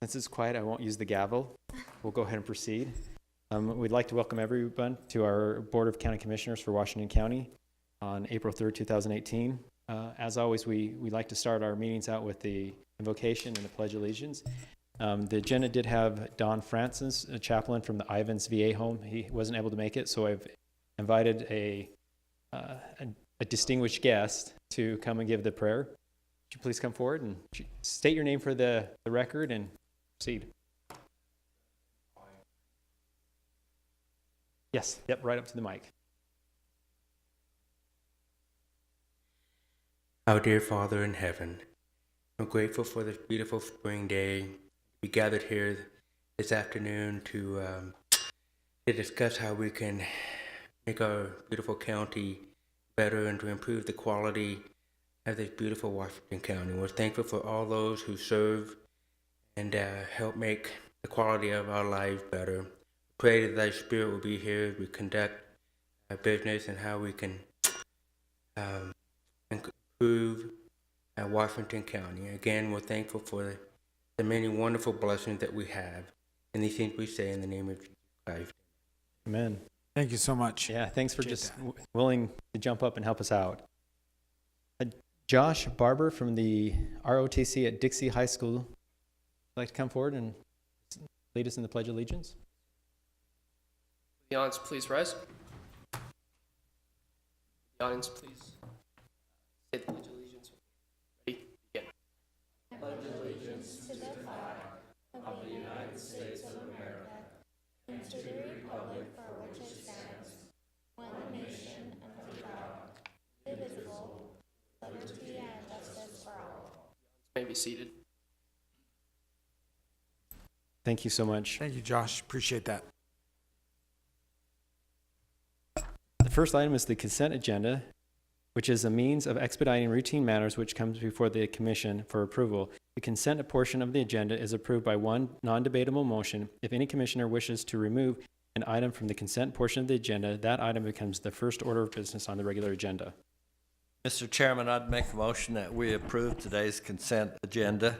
Since it's quiet, I won't use the gavel. We'll go ahead and proceed. We'd like to welcome everyone to our Board of County Commissioners for Washington County on April 3rd, 2018. As always, we like to start our meetings out with the invocation and the Pledge of Allegiance. The agenda did have Don Francis, a chaplain from the Ivans VA home. He wasn't able to make it, so I've invited a distinguished guest to come and give the prayer. Would you please come forward and state your name for the record and proceed. Yes, yep, right up to the mic. Our dear Father in heaven, I'm grateful for this beautiful spring day. We gathered here this afternoon to discuss how we can make our beautiful county better and to improve the quality of this beautiful Washington County. We're thankful for all those who serve and help make the quality of our lives better. Pray that thy spirit will be here as we conduct our business and how we can improve Washington County. Again, we're thankful for the many wonderful blessings that we have. And these things we say in the name of Jesus Christ. Amen. Thank you so much. Yeah, thanks for just willing to jump up and help us out. Josh Barber from the ROTC at Dixie High School would like to come forward and lead us in the Pledge of Allegiance. The audience, please rise. The audience, please say the Pledge of Allegiance. Ready? Begin. Pledge allegiance to the flag of the United States of America and to the republic for which it stands, one nation under God, indivisible, liberty and justice for all. You may be seated. Thank you so much. Thank you, Josh. Appreciate that. The first item is the consent agenda, which is a means of expediting routine matters which comes before the commission for approval. The consent portion of the agenda is approved by one non-debatable motion. If any commissioner wishes to remove an item from the consent portion of the agenda, that item becomes the first order of business on the regular agenda. Mr. Chairman, I'd make a motion that we approve today's consent agenda,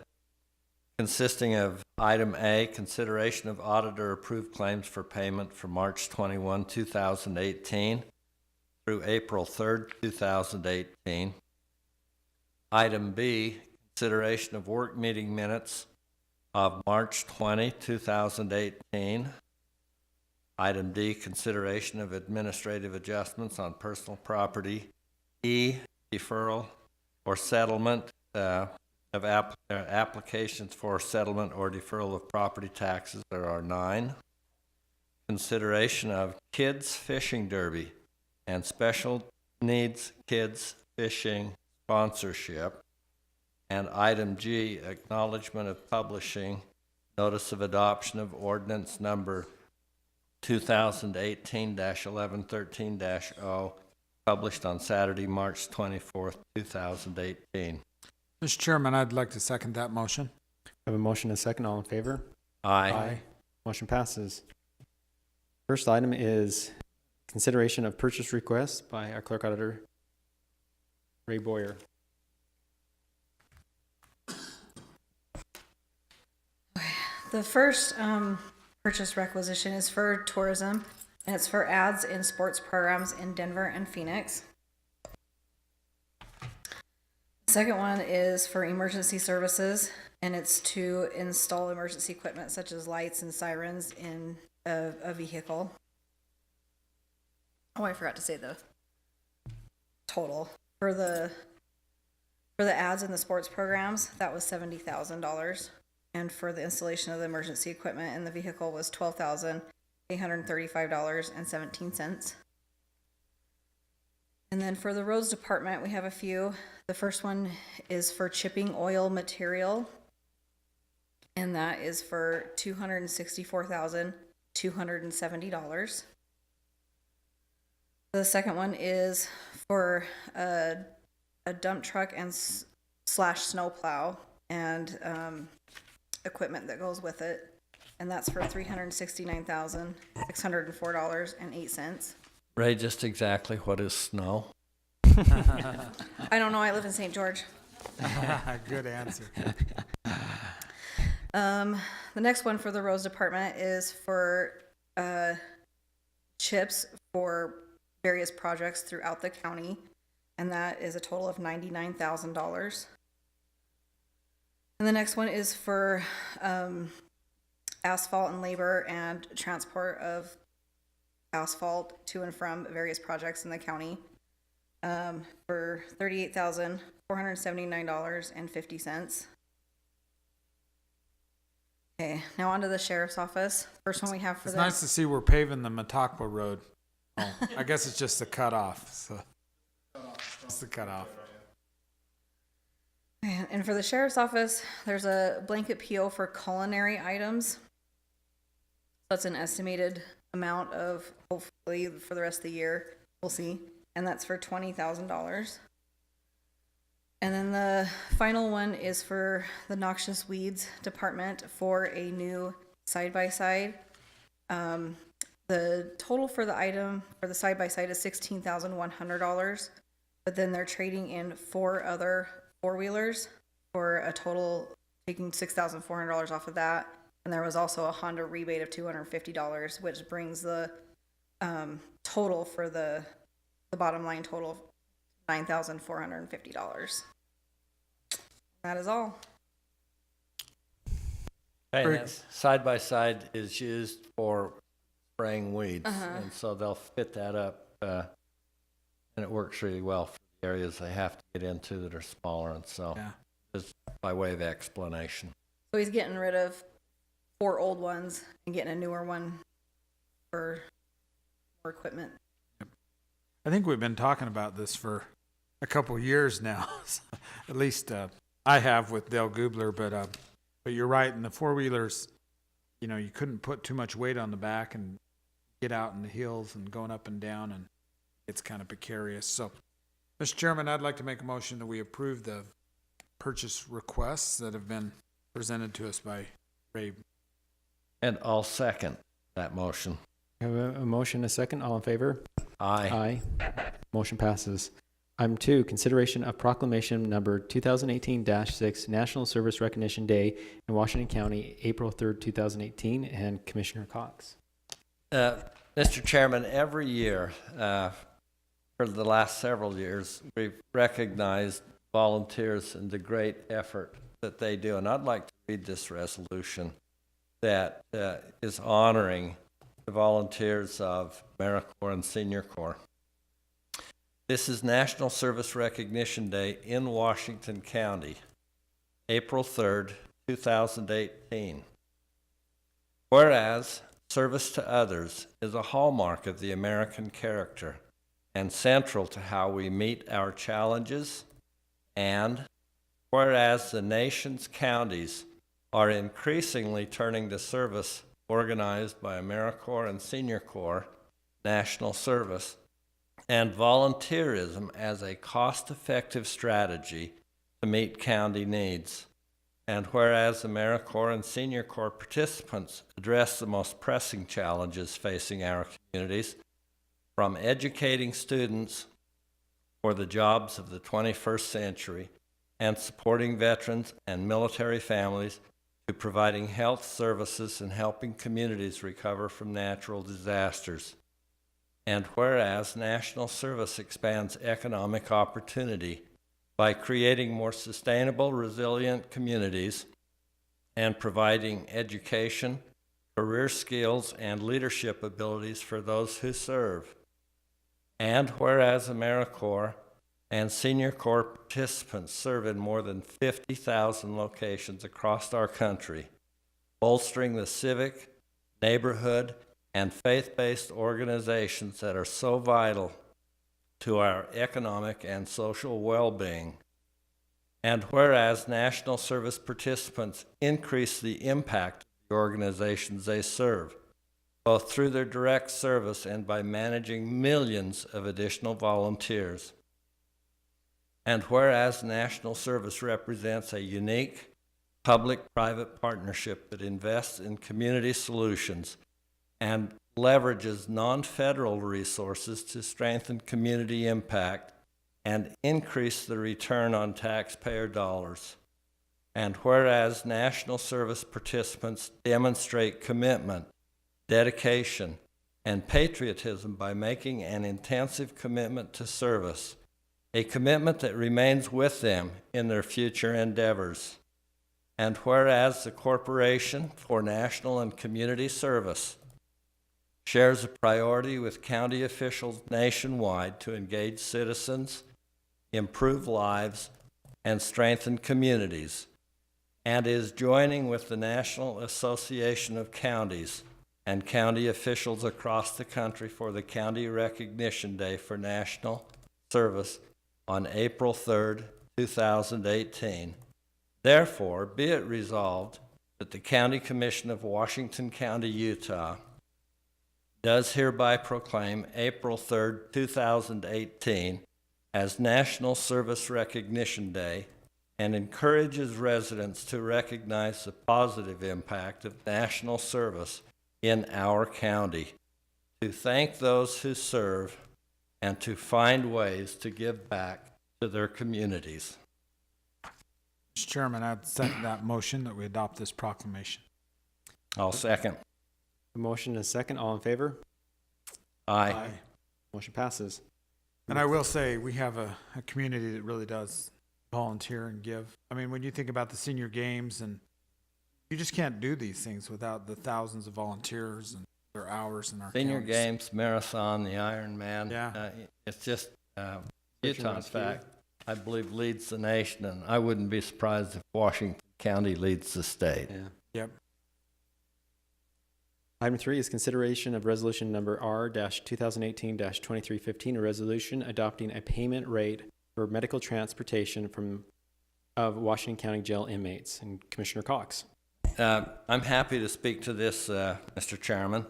consisting of item A, consideration of auditor-approved claims for payment for March 21, 2018 through April 3rd, 2018. Item B, consideration of work meeting minutes of March 20, 2018. Item D, consideration of administrative adjustments on personal property. E, deferral or settlement of applications for settlement or deferral of property taxes. There are 9. Consideration of kids fishing derby and special needs kids fishing sponsorship. And item G, acknowledgement of publishing notice of adoption of ordinance number 2018-1113-0, published on Saturday, March 24th, 2018. Mr. Chairman, I'd like to second that motion. I have a motion and a second. All in favor? Aye. Motion passes. First item is consideration of purchase requests by our clerk auditor, Ray Boyer. The first purchase requisition is for tourism, and it's for ads in sports programs in Denver and Phoenix. The second one is for emergency services, and it's to install emergency equipment such as lights and sirens in a vehicle. Oh, I forgot to say the total for the ads in the sports programs. That was $70,000. And for the installation of the emergency equipment in the vehicle was $12,835.17. And then for the roads department, we have a few. The first one is for chipping oil material, and that is for $264,270. The second one is for a dump truck and slash snowplow and equipment that goes with it, and that's for $369,604.08. Ray, just exactly what is snow? I don't know. I live in St. George. Good answer. The next one for the roads department is for chips for various projects throughout the county, and that is a total of $99,000. And the next one is for asphalt and labor and transport of asphalt to and from various projects in the county for $38,479.50. Okay, now on to the sheriff's office. First one we have for It's them. nice to see we're paving the Mataqua Road. Oh, I guess it's just the cutoff, so. It's the cutoff. And for the sheriff's office, there's a blanket PO for culinary items. That's an estimated amount of, hopefully for the rest of the year, we'll see. And that's for $20,000. And then the final one is for the noxious weeds department for a new side-by-side. The total for the item for the side-by-side is $16,100, but then they're trading in 4 other four-wheelers for a total, taking $6,400 off of that. And there was also a Honda rebate of $250, which brings the total for the bottom line total of $9,450. That is all. Okay, Very- and that side-by-side is used for spraying weeds, and so they'll fit that up, and it works really well for the areas they have to get into that are smaller, and so Yeah. just by way of explanation. So he's getting rid of 4 old ones and getting a newer one for more equipment. I think we've been talking about this for a couple of years now. At least I have with Dale Gubler, but you're right. In the four-wheelers, you know, you couldn't put too much weight on the back and get out in the hills and going up and down, and it's kind of precarious. So, Mr. Chairman, I'd like to make a motion that we approve the purchase requests that have been presented to us by Ray. And I'll second that motion. We have a motion, a second. All in favor? Aye. Motion passes. Item 2, consideration of proclamation number 2018-6, National Service Recognition Day in Washington County, April 3rd, 2018, and Commissioner Cox. Mr. Chairman, every year, for the last several years, we've recognized volunteers and the great effort that they do. And I'd like to read this resolution that is honoring the volunteers of AmeriCorps and Senior Corps. This is National Service Recognition Day in Washington County, April 3rd, 2018. Whereas service to others is a hallmark of the American character and central to how we meet our challenges, and whereas the nation's counties are increasingly turning to service organized by AmeriCorps and Senior Corps National Service and volunteerism as a cost-effective strategy to meet county needs. And whereas AmeriCorps and Senior Corps participants address the most pressing challenges facing our communities, from educating students for the jobs of the 21st century and supporting veterans and military families to providing health services and helping communities recover from natural disasters. And whereas National Service expands economic opportunity by creating more sustainable, resilient communities and providing education, career skills, and leadership abilities for those who serve. And whereas AmeriCorps and Senior Corps participants serve in more than 50,000 locations across our country, bolstering the civic, neighborhood, and faith-based organizations that are so vital to our economic and social well-being. And whereas National Service participants increase the impact of the organizations they serve, both through their direct service and by managing millions of additional volunteers. And whereas National Service represents a unique public-private partnership that invests in community solutions and leverages non-federal resources to strengthen community impact and increase the return on taxpayer dollars. And whereas national service participants demonstrate commitment, dedication, and patriotism by making an intensive commitment to service, a commitment that remains with them in their future endeavors. And whereas the Corporation for National and Community Service shares a priority with county officials nationwide to engage citizens, improve lives, and strengthen communities, and is joining with the National Association of Counties and county officials across the country for the County Recognition Day for National Service on April 3rd, 2018. Therefore, be it resolved that the County Commission of Washington County, Utah, does hereby proclaim April 3rd, 2018 as National Service Recognition Day and encourages residents to recognize the positive impact of national service in our county, to thank those who serve, and to find ways to give back to their communities. Mr. Chairman, I'd second that motion that we adopt this proclamation. I'll second. A motion and a second. All in favor? Aye. Motion passes. And I will say, we have a community that really does volunteer and give. I mean, when you think about the senior games, and you just can't do these things without the thousands of volunteers and their hours in our Senior counties. Games, Marathon, the Ironman. Yeah. It's just, and Utah, in rescue. fact, I believe leads the nation, and I wouldn't be surprised if Washington County leads the state. Yeah. Yep. Item 3 is consideration of resolution number R-2018-2315, a resolution adopting a payment rate for medical transportation of Washington County Jail inmates. And Commissioner Cox. I'm happy to speak to this, Mr. Chairman.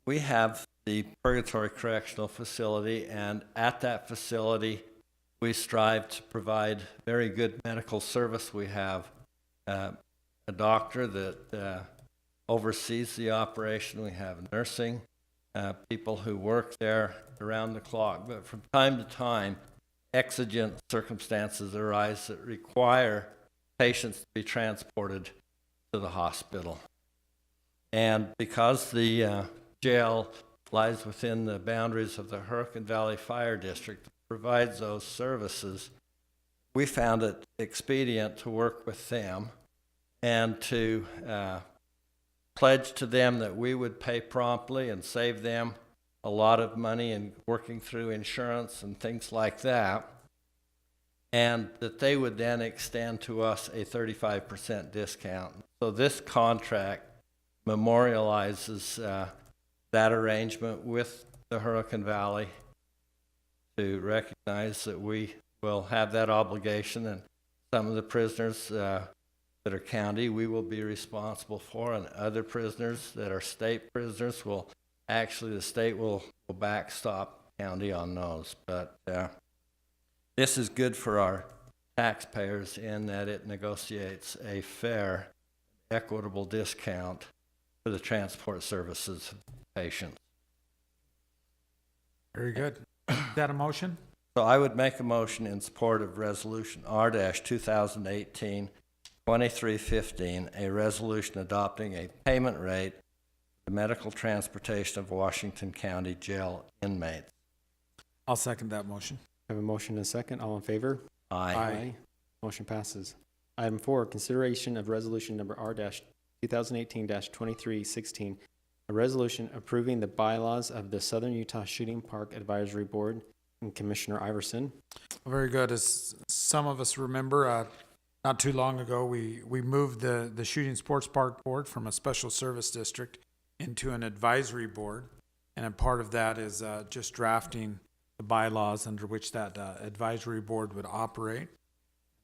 We have the Purgatory Correctional Facility, and at that facility, we strive to provide very good medical service. We have a doctor that oversees the operation. We have nursing, people who work there around the clock. But from time to time, exigent circumstances arise that require patients to be transported to the hospital. And because the jail lies within the boundaries of the Hurricane Valley Fire District that provides those services, we found it expedient to work with them and to pledge to them that we would pay promptly and save them a lot of money in working through insurance and things like that, and that they would then extend to us a 35% discount. So this contract memorializes that arrangement with the Hurricane Valley to recognize that we will have that obligation, and some of the prisoners that are county we will be responsible for, and other prisoners that are state prisoners will actually, the state will backstop county on those. But this is good for our taxpayers in that it negotiates a fair, equitable discount for the transport services of patients. Very good. Is that a motion? So I would make a motion in support of Resolution R-2018-2315, a resolution adopting a payment rate for the medical transportation of Washington County Jail inmates. I'll second that motion. I have a motion and a second. All in favor? Aye. Motion passes. Item 4, consideration of resolution number R-2018-2316, a resolution approving the bylaws of the Southern Utah Shooting Park Advisory Board. And Commissioner Iverson. Very good. As some of us remember, not too long ago, we moved the Shooting Sports Park Board from a special service district into an advisory board. And a part of that is just drafting the bylaws under which that advisory board would operate.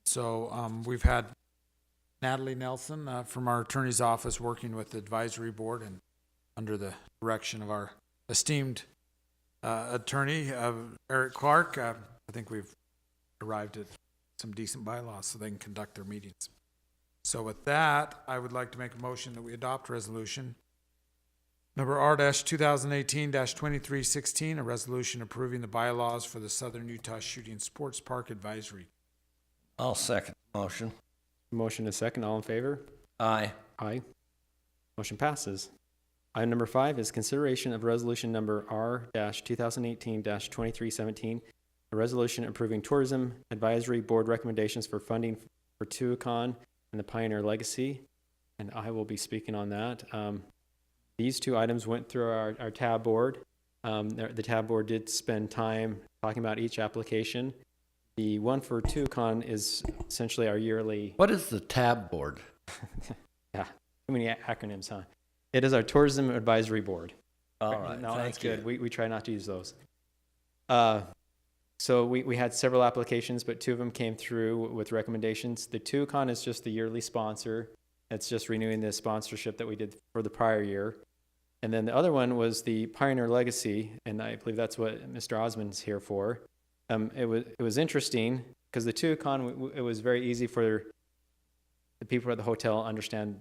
So we've had Natalie Nelson from our attorney's office working with the advisory board and under the direction of our esteemed attorney, Eric Clark. I think we've arrived at some decent bylaws so they can conduct their meetings. So with that, I would like to make a motion that we adopt resolution number R-2018-2316, a resolution approving the bylaws for the Southern Utah Shooting Sports Park Advisory. I'll second the motion. Motion is second. All in favor? Aye. Aye. Motion passes. Item number 5 is consideration of resolution number R-2018-2317, a resolution approving Tourism Advisory Board recommendations for funding for Tuacahn and the Pioneer Legacy, and I will be speaking on that. These two items went through our tab board. The tab board did spend time talking about each application. The one for Tuacahn is essentially our yearly, What is the tab board? too many acronyms, huh? It is our Tourism Advisory Board. All right, No, that's thank you. good. We try not to use those. So we had several applications, but 2 of them came through with recommendations. The Tuacahn is just the yearly sponsor. It's just renewing the sponsorship that we did for the prior year. And then the other one was the Pioneer Legacy, and I believe that's what Mr. Osmond's here for. It was interesting because the Tuacahn, it was very easy for the people at the hotel to understand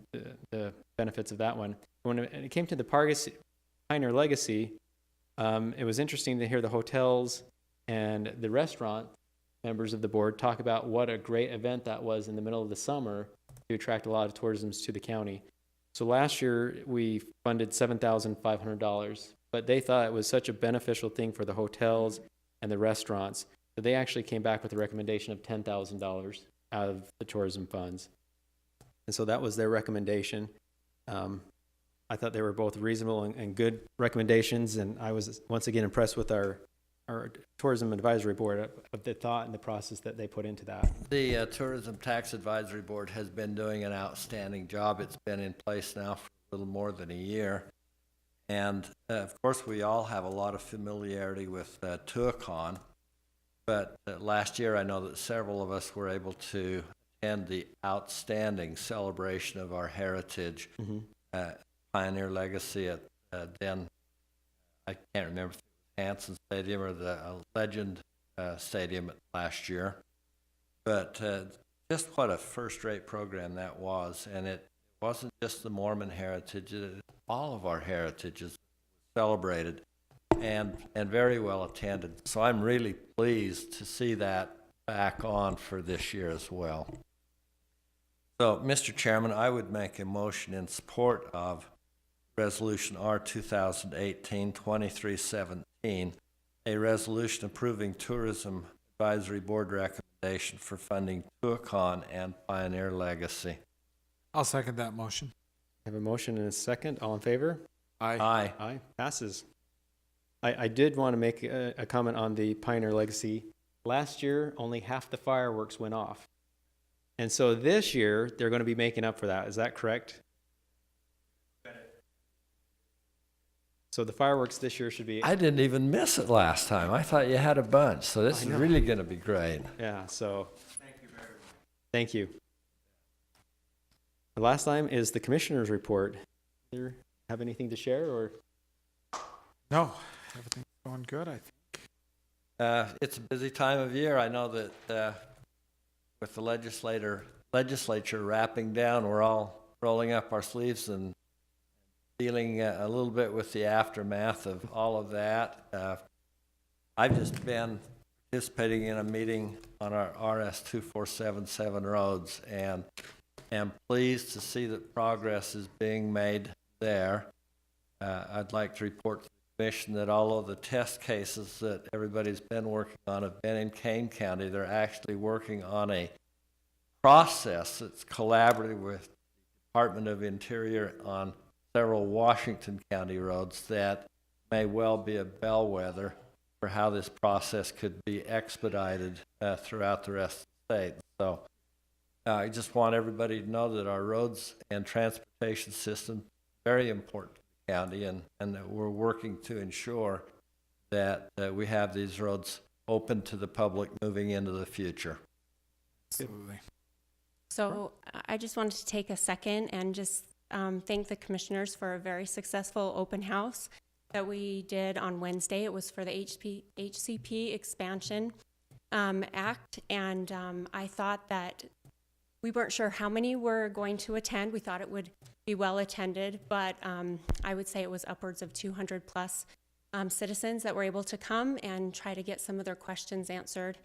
the benefits of that one. When it came to the Pioneer Legacy, it was interesting to hear the hotels and the restaurant members of the board talk about what a great event that was in the middle of the summer to attract a lot of tourism to the county. So last year we funded $7,500, but they thought it was such a beneficial thing for the hotels and the restaurants that they actually came back with a recommendation of $10,000 out of the tourism funds. And so that was their recommendation. I thought they were both reasonable and good recommendations, and I was once again impressed with our Tourism Advisory Board of the thought and the process that they put into that. The Tourism Tax Advisory Board has been doing an outstanding job. It's been in place now for a little more than a year. And of course, we all have a lot of familiarity with Tuacahn, but last year I know that several of us were able to attend the outstanding celebration of our heritage, Pioneer Legacy at then, I can't remember if it was Hanson Stadium or the Legend Stadium last year. But just what a first-rate program that was. And it wasn't just the Mormon heritage, all of our heritages celebrated and very well attended. So I'm really pleased to see that back on for this year as well. So, Mr. Chairman, I would make a motion in support of Resolution R 2018-2317, a resolution approving Tourism Advisory Board recommendation for funding Tuacahn and Pioneer Legacy. I'll second that motion. I have a motion and a second. All in favor? Aye. Aye. Aye. Passes. I did want to make a comment on the Pioneer Legacy. Last year, only half the fireworks went off. And so this year, they're going to be making up for that. Is that correct? So the fireworks this year should be, I didn't even miss it last time. I thought you had a bunch, so this I is know. really going to be great. yeah, so. Thank you very much. Thank you. The last item is the Commissioner's Report. Do you have anything to share, or? No, everything's going good, I think. It's a busy time of year. I know that with the legislature wrapping down, we're all rolling up our sleeves and dealing a little bit with the aftermath of all of that. I've just been participating in a meeting on our RS 2477 roads and am pleased to see that progress is being made there. I'd like to report to the Commission that although the test cases that everybody's been working on have been in Kane County, they're actually working on a process that's collaborative with the Department of Interior on several Washington County roads that may well be a bellwether for how this process could be expedited throughout the rest of the state. So I just want everybody to know that our roads and transportation system very important to the county, and that we're working to ensure that we have these roads open to the public moving into the future. Absolutely. So I just wanted to take a second and just thank the commissioners for a very successful open house that we did on Wednesday. It was for the HCP Expansion Act, and I thought that we weren't sure how many were going to attend. We thought it would be well attended, but I would say it was upwards of 200 plus citizens that were able to come and try to get some of their questions answered.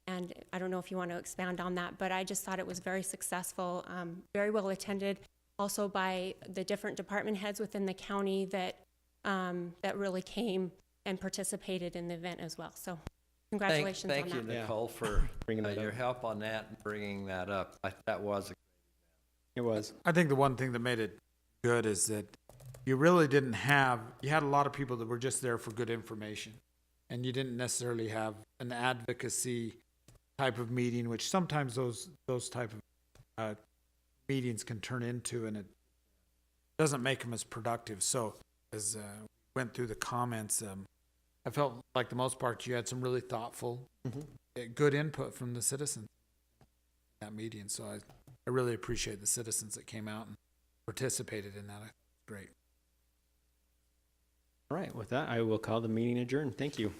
And I don't know if you want to expand on that, but I just thought it was very successful, very well attended, also by the different department heads within the county that really came and participated in the event as well. So congratulations on Thank you, that. Yeah. Nicole, for Bringing that your up. help on that and bringing that up. That was, It was. I think the one thing that made it good is that you really didn't have, you had a lot of people that were just there for good information. And you didn't necessarily have an advocacy type of meeting, which sometimes those type of meetings can turn into, and it doesn't make them as productive. So as went through the comments, I felt like the most part you had some really thoughtful, good input from the citizens in that meeting. So I really appreciate the citizens that came out and participated in that. I think it's great. All right, with that, I will call the meeting adjourned. Thank you.